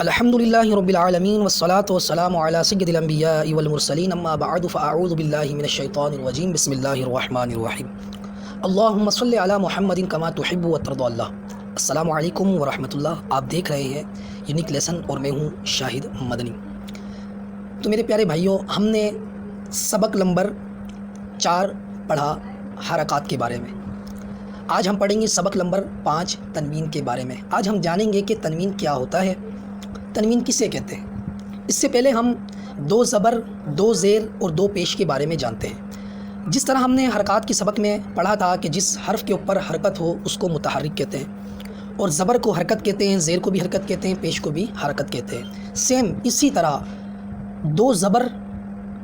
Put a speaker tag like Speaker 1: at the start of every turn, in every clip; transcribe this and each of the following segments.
Speaker 1: الحمدللہ رب العالمین والصلاة والسلام علی سید الانبیاء والمرسلین اما بعد فاعوذ باللہ من الشیطان الرجیم بسم اللہ الرحمن الرحیم اللہم صلی علی محمد کما تحب وترضی اللہ۔ السلام علیکم ورحمۃ اللہ۔ آپ دیکھ رہے ہیں یونیک لیسن اور میں ہوں شاہد مدنی۔ تو میرے پیارے بھائیوں، ہم نے سبق نمبر 4 پڑھا حرکات کے بارے میں۔ آج ہم پڑھیں گے سبق نمبر 5 تنوین کے بارے میں۔ آج ہم جانیں گے کہ تنوین کیا ہوتا ہے، تنوین کسے کہتے ہیں۔ اس سے پہلے ہم 2 زبر، 2 زیر اور 2 پیش کے بارے میں جانتے ہیں۔ جس طرح ہم نے حرکات کے سبق میں پڑھا تھا کہ جس حرف کے اوپر حرکت ہو اس کو متحرک کہتے ہیں، اور زبر کو حرکت کہتے ہیں، زیر کو بھی حرکت کہتے ہیں، پیش کو بھی حرکت کہتے ہیں۔ سیم اسی طرح 2 زبر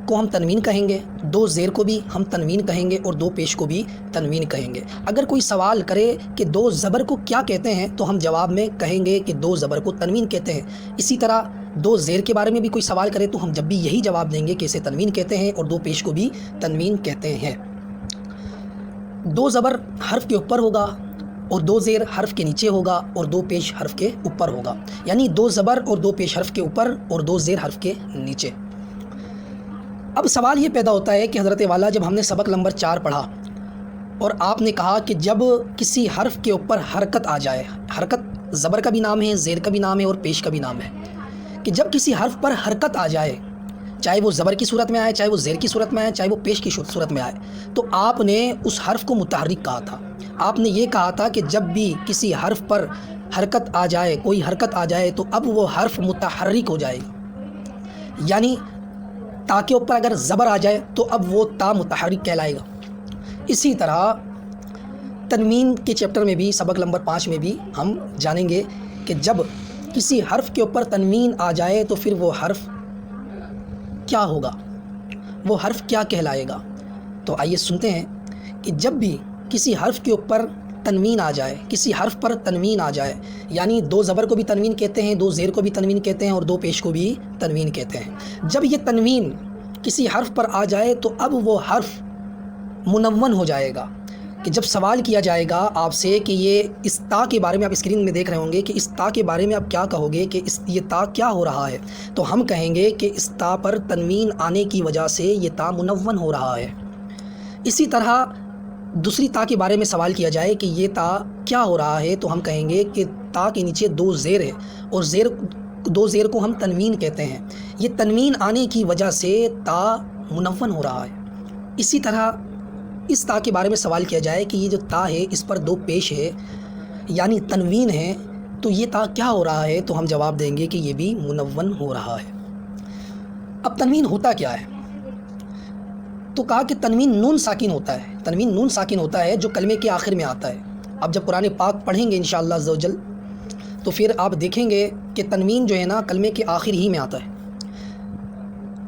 Speaker 1: کو ہم تنوین کہیں گے، 2 زیر کو بھی ہم تنوین کہیں گے، اور 2 پیش کو بھی تنوین کہیں گے۔ اگر کوئی سوال کرے کہ 2 زبر کو کیا کہتے ہیں تو ہم جواب میں کہیں گے کہ 2 زبر کو تنوین کہتے ہیں۔ اسی طرح 2 زیر کے بارے میں بھی کوئی سوال کرے تو ہم جب بھی یہی جواب دیں گے کہ اسے تنوین کہتے ہیں، اور 2 پیش کو بھی تنوین کہتے ہیں۔ 2 زبر حرف کے اوپر ہوگا، اور 2 زیر حرف کے نیچے ہوگا، اور 2 پیش حرف کے اوپر ہوگا، یعنی 2 زبر اور 2 پیش حرف کے اوپر اور 2 زیر حرف کے نیچے۔ اب سوال یہ پیدا ہوتا ہے کہ حضرت والا، جب ہم نے سبق نمبر 4 پڑھا اور آپ نے کہا کہ جب کسی حرف کے اوپر حرکت آ جائے، حرکت زبر کا بھی نام ہے، زیر کا بھی نام ہے اور پیش کا بھی نام ہے، کہ جب کسی حرف پر حرکت آ جائے، چاہے وہ زبر کی صورت میں آئے، چاہے وہ زیر کی صورت میں آئے، چاہے وہ پیش کی صورت میں آئے، تو آپ نے اس حرف کو متحرک کہا تھا۔ آپ نے یہ کہا تھا کہ جب بھی کسی حرف پر حرکت آ جائے، کوئی حرکت آ جائے، تو اب وہ حرف متحرک ہو جائے گا، یعنی تا کے اوپر اگر زبر آ جائے تو اب وہ تا متحرک کہلائے گا۔ اسی طرح تنوین کے چیپٹر میں بھی، سبق نمبر 5 میں بھی ہم جانیں گے کہ جب کسی حرف کے اوپر تنوین آ جائے تو پھر وہ حرف کیا ہوگا، وہ حرف کیا کہلائے گا۔ تو آئیے سنتے ہیں کہ جب بھی کسی حرف کے اوپر تنوین آ جائے، کسی حرف پر تنوین آ جائے، یعنی 2 زبر کو بھی تنوین کہتے ہیں، 2 زیر کو بھی تنوین کہتے ہیں، اور 2 پیش کو بھی تنوین کہتے ہیں۔ جب یہ تنوین کسی حرف پر آ جائے تو اب وہ حرف منون ہو جائے گا، کہ جب سوال کیا جائے گا آپ سے کہ یہ اس تا کے بارے میں، آپ اسکرین میں دیکھ رہے ہوں گے کہ اس تا کے بارے میں آپ کیا کہو گے کہ یہ تا کیا ہو رہا ہے، تو ہم کہیں گے کہ اس تا پر تنوین آنے کی وجہ سے یہ تا منون ہو رہا ہے۔ اسی طرح دوسری تا کے بارے میں سوال کیا جائے کہ یہ تا کیا ہو رہا ہے، تو ہم کہیں گے کہ تا کے نیچے 2 زیر ہے، اور 2 زیر کو ہم تنوین کہتے ہیں۔ یہ تنوین آنے کی وجہ سے تا منون ہو رہا ہے۔ اسی طرح اس تا کے بارے میں سوال کیا جائے کہ یہ جو تا ہے اس پر 2 پیش ہے، یعنی تنوین ہے، تو یہ تا کیا ہو رہا ہے، تو ہم جواب دیں گے کہ یہ بھی منون ہو رہا ہے۔ اب تنوین ہوتا کیا ہے؟ تو کہا کہ تنوین نون ساکن ہوتا ہے۔ تنوین نون ساکن ہوتا ہے جو کلمے کے آخر میں آتا ہے۔ اب جب قرآن پاک پڑھیں گے انشاءاللہ عز و جل تو پھر آپ دیکھیں گے کہ تنوین جو ہے نا کلمے کے آخر ہی میں آتا ہے۔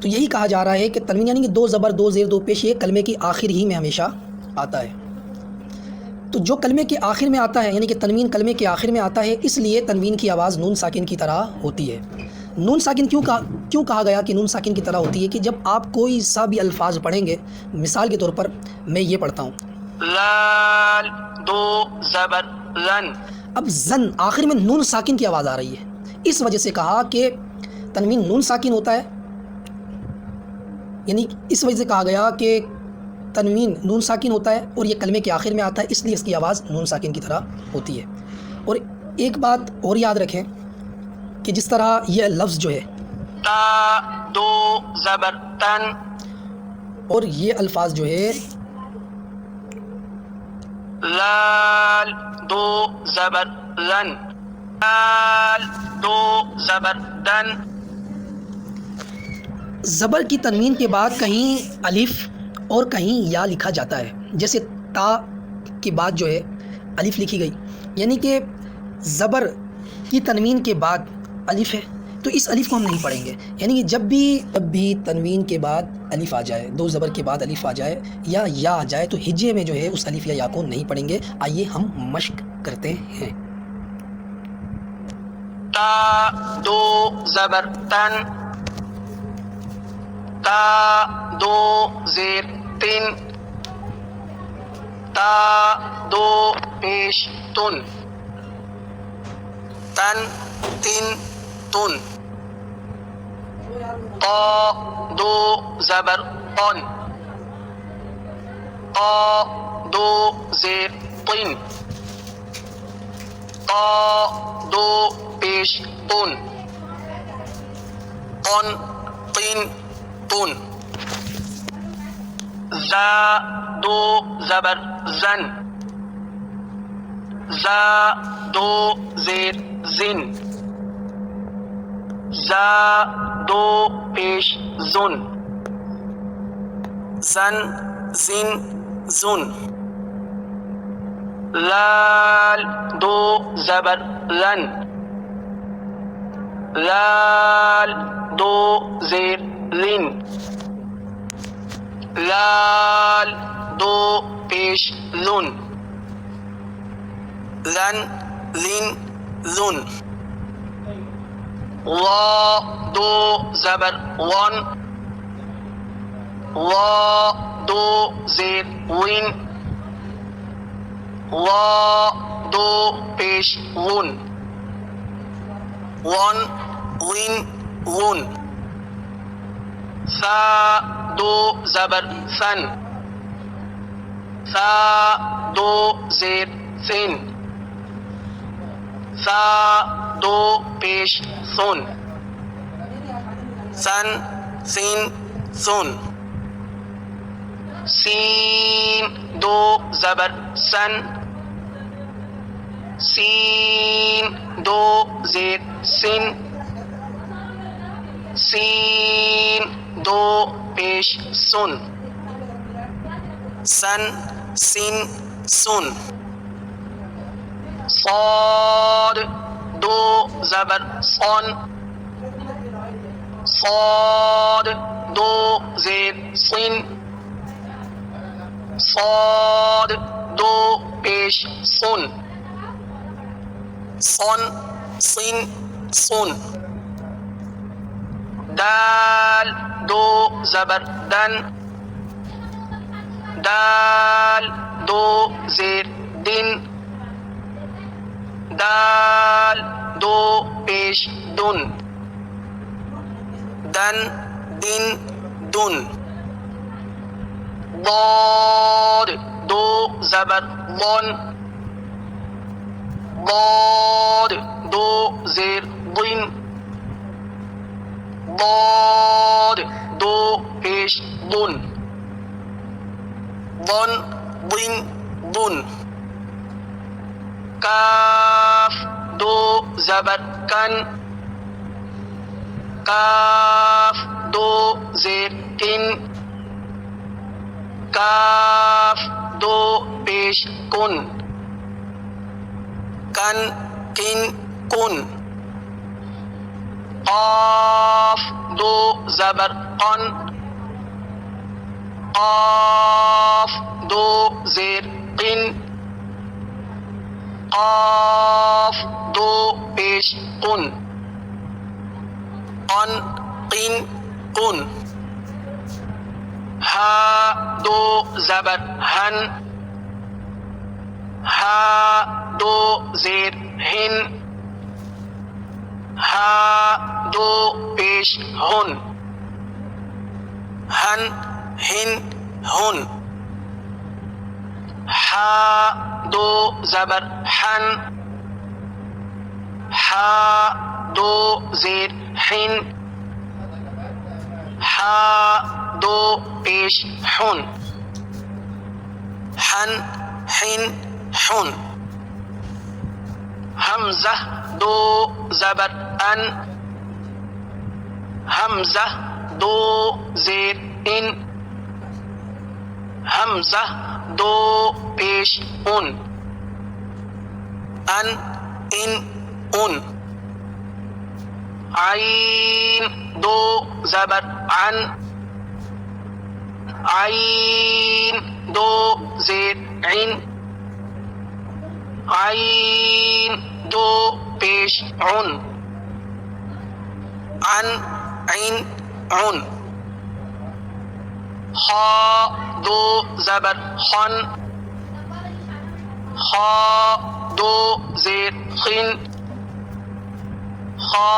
Speaker 1: تو یہی کہا جا رہا ہے کہ تنوین یعنی کہ 2 زبر، 2 زیر، 2 پیش، یہ کلمے کے آخر ہی میں ہمیشہ آتا ہے۔ تو جو کلمے کے آخر میں آتا ہے، یعنی کہ تنوین کلمے کے آخر میں آتا ہے، اس لیے تنوین کی آواز نون ساکن کی طرح ہوتی ہے۔ نون ساکن کیوں کہا گیا کہ نون ساکن کی طرح ہوتی ہے؟ کہ جب آپ کوئی سا بھی الفاظ پڑھیں گے، مثال کے طور پر میں یہ پڑھتا ہوں،
Speaker 2: لال 2 زبر لن،
Speaker 1: اب زن آخر میں نون ساکن کی آواز آ رہی ہے، اس وجہ سے کہا کہ تنوین نون ساکن ہوتا ہے، یعنی اس وجہ سے کہا گیا کہ تنوین نون ساکن ہوتا ہے اور یہ کلمے کے آخر میں آتا ہے، اس لیے اس کی آواز نون ساکن کی طرح ہوتی ہے۔ اور ایک بات اور یاد رکھیں کہ جس طرح یہ لفظ جو ہے
Speaker 2: تا 2 زبر تن،
Speaker 1: اور یہ الفاظ جو ہے
Speaker 2: لال 2 زبر لن، لال 2 زبر دن،
Speaker 1: زبر کی تنوین کے بعد کہیں الف اور کہیں یا لکھا جاتا ہے، جیسے تا کے بعد جو ہے الف لکھی گئی، یعنی کہ زبر کی تنوین کے بعد الف ہے، تو اس الف کو ہم نہیں پڑھیں گے۔ یعنی کہ جب بھی تنوین کے بعد الف آ جائے، 2 زبر کے بعد الف آ جائے یا آ جائے، تو ہجے میں جو ہے اس الف یا کو نہیں پڑھیں گے۔ آئیے ہم مشق کرتے ہیں۔
Speaker 2: تا 2 زبر تن، تا 2 زیر تن، تا 2 پیش تن، تن 3 تن طا دو زبر قن طا دو زیر طن طا دو پیش تن قن قن تن زا دو زبر زن زا دو زیر زن زا دو پیش زن زن زن زن لال دو زبر لن لال دو زیر لن لال دو پیش لن لن لن لن وا دو زبر ون وا دو زیر وین وا دو پیش ون ون وین ون ثا دو زبر ثن ثا دو زیر ثن ثا دو پیش ثن ثن ثن ثن سین دو زبر سن سین دو زیر سن سین دو پیش سن سن سن سن صاد دو زبر صن صاد دو زیر صن صاد دو پیش سن صن صن سن دال دو زبر دن دال دو زیر دن دال دو پیش دن دن دن دن ضاد دو زبر ضن ضاد دو زیر ضن ضاد دو پیش ضن ضن ضن ضن کاف دو زبر کن کاف دو زیر کن کاف دو پیش کن کن کن کن قاف دو زبر قن قاف دو زیر قن قاف دو پیش قن قن قن قن ہا دو زبر ہن ہا دو زیر ہن ہا دو پیش ہن ہن ہن ہن ہا دو زبر ہن ہا دو زیر ہن ہا دو پیش ہن ہن ہن ہن حمزہ دو زبر ان حمزہ دو زیر ان حمزہ دو پیش ان ان عین دو زبر عن عین دو زیر عن عین دو پیش عن عن عین عن خا دو زبر خن خا دو زیر خن خا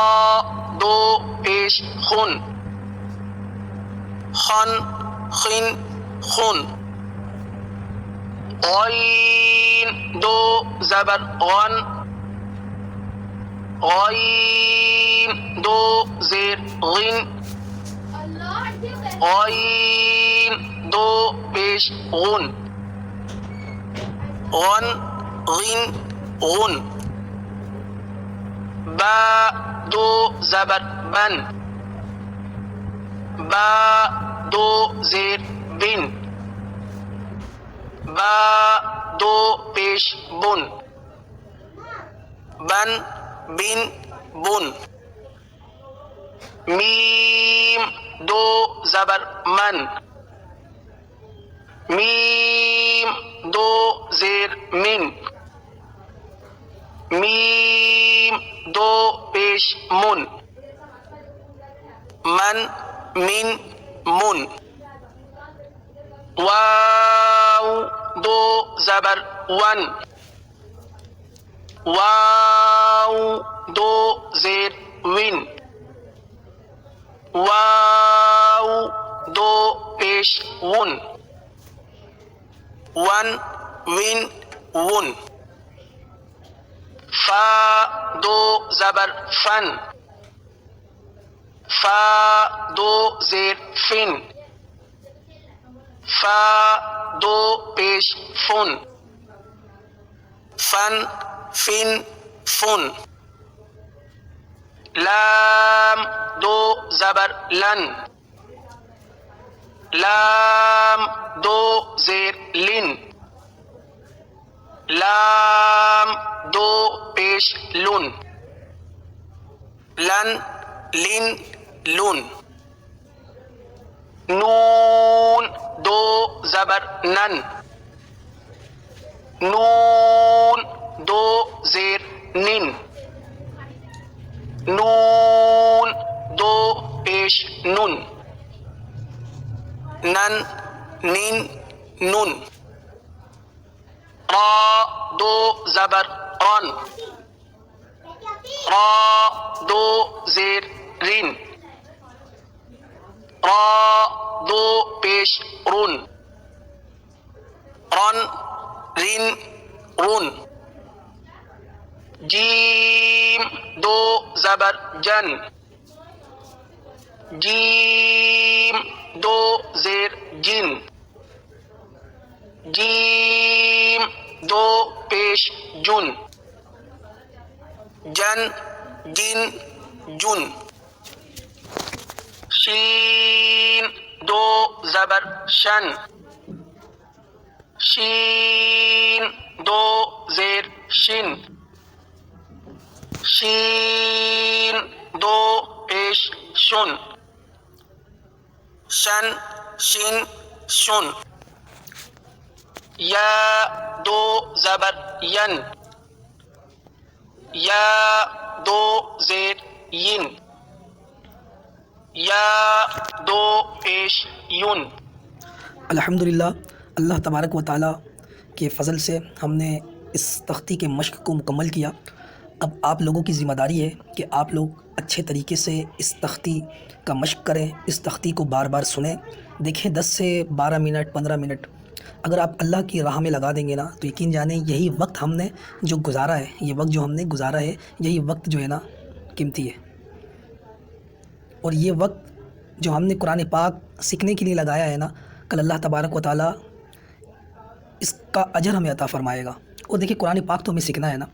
Speaker 2: دو پیش خون خن خن خون غین دو زبر غن غین دو زیر غن غین دو پیش غن غن غن غن با دو زبر بن با دو زیر بن با دو پیش بن بن بن بن میم دو زبر من میم دو زیر من میم دو پیش من من من من واو دو زبر ون واو دو زیر ون واو دو پیش ون ون ون ون فا دو زبر فن فا دو زیر فن فا دو پیش فن فن فن فن لام دو زبر لن لام دو زیر لن لام دو پیش لن لن لن لن نون دو زبر نن نون دو زیر نن نون دو پیش نن نن نن نن را دو زبر رن را دو زیر رن را دو پیش رن رن رن رن جیم دو زبر جن جیم دو زیر جن جیم دو پیش جن جن جن جن شین دو زبر شن شین دو زیر شن شین دو پیش شن شن شن شن یا دو زبر ین یا دو زیر ین یا دو پیش یون
Speaker 1: الحمدللہ اللہ تبارک و تعالیٰ کے فضل سے ہم نے اس تختی کے مشق کو مکمل کیا۔ اب آپ لوگوں کی ذمہ داری ہے کہ آپ لوگ اچھے طریقے سے اس تختی کا مشق کریں، اس تختی کو بار بار سنیں، دیکھیں 10 سے 12 منٹ 15 منٹ اگر آپ اللہ کی راہ میں لگا دیں گے نا تو یقین جانیں یہی وقت ہم نے جو گزارا ہے، یہ وقت جو ہم نے گزارا ہے، یہی وقت جو ہے نا قیمتی ہے، اور یہ وقت جو ہم نے قرآن پاک سیکھنے کے لیے لگایا ہے نا، کل اللہ تبارک و تعالیٰ اس کا اجر ہمیں عطا فرمائے گا۔ اور دیکھیں قرآن پاک تو ہمیں سیکھنا ہے نا،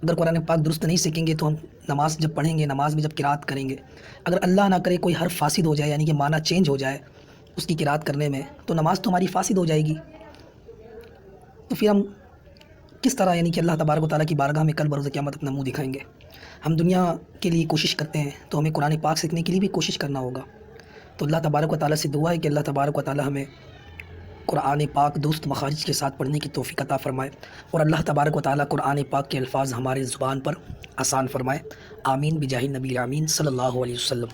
Speaker 1: اگر قرآن پاک درست نہیں سیکھیں گے تو ہم نماز جب پڑھیں گے، نماز میں جب قرات کریں گے، اگر اللہ نہ کرے کوئی حرف فاسد ہو جائے، یعنی کہ معنی چینج ہو جائے اس کی قرات کرنے میں، تو نماز تو ہماری فاسد ہو جائے گی۔ تو پھر ہم کس طرح یعنی کہ اللہ تبارک و تعالیٰ کی بارگاہ میں کل بروز قیامت اپنا منہ دکھائیں گے؟ ہم دنیا کے لیے کوشش کرتے ہیں تو ہمیں قرآن پاک سیکھنے کے لیے بھی کوشش کرنا ہوگا۔ تو اللہ تبارک و تعالیٰ سے دعا ہے کہ اللہ تبارک و تعالیٰ ہمیں قرآن پاک درست مخارج کے ساتھ پڑھنے کی توفیق عطا فرمائے، اور اللہ تبارک و تعالیٰ قرآن پاک کے الفاظ ہمارے زبان پر آسان فرمائے۔ آمین بجاہ نبی آمین صلی اللہ علیہ وسلم۔